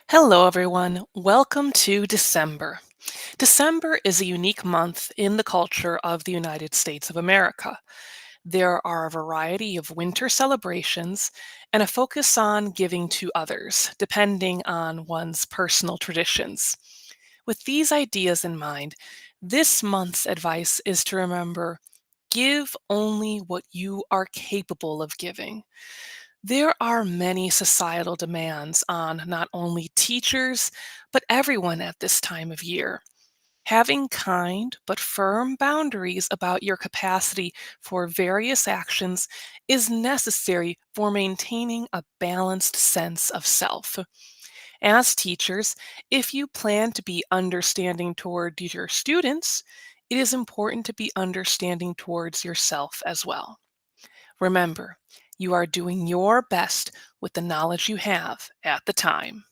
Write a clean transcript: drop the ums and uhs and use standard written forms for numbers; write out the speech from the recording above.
Hello, everyone. Welcome to December. December is a unique month in the culture of the United States of America. There are a variety of winter celebrations and a focus on giving to others, depending on one's personal traditions. With these ideas in mind, this month's advice is to remember give only what you are capable of giving. There are many societal demands on not only teachers, but everyone at this time of year. Having kind but firm boundaries about your capacity for various actions is necessary for maintaining a balanced sense of self. As teachers, if you plan to be understanding toward your students, it is important to be understanding towards yourself as well. Remember, you are doing your best with the knowledge you have at the time.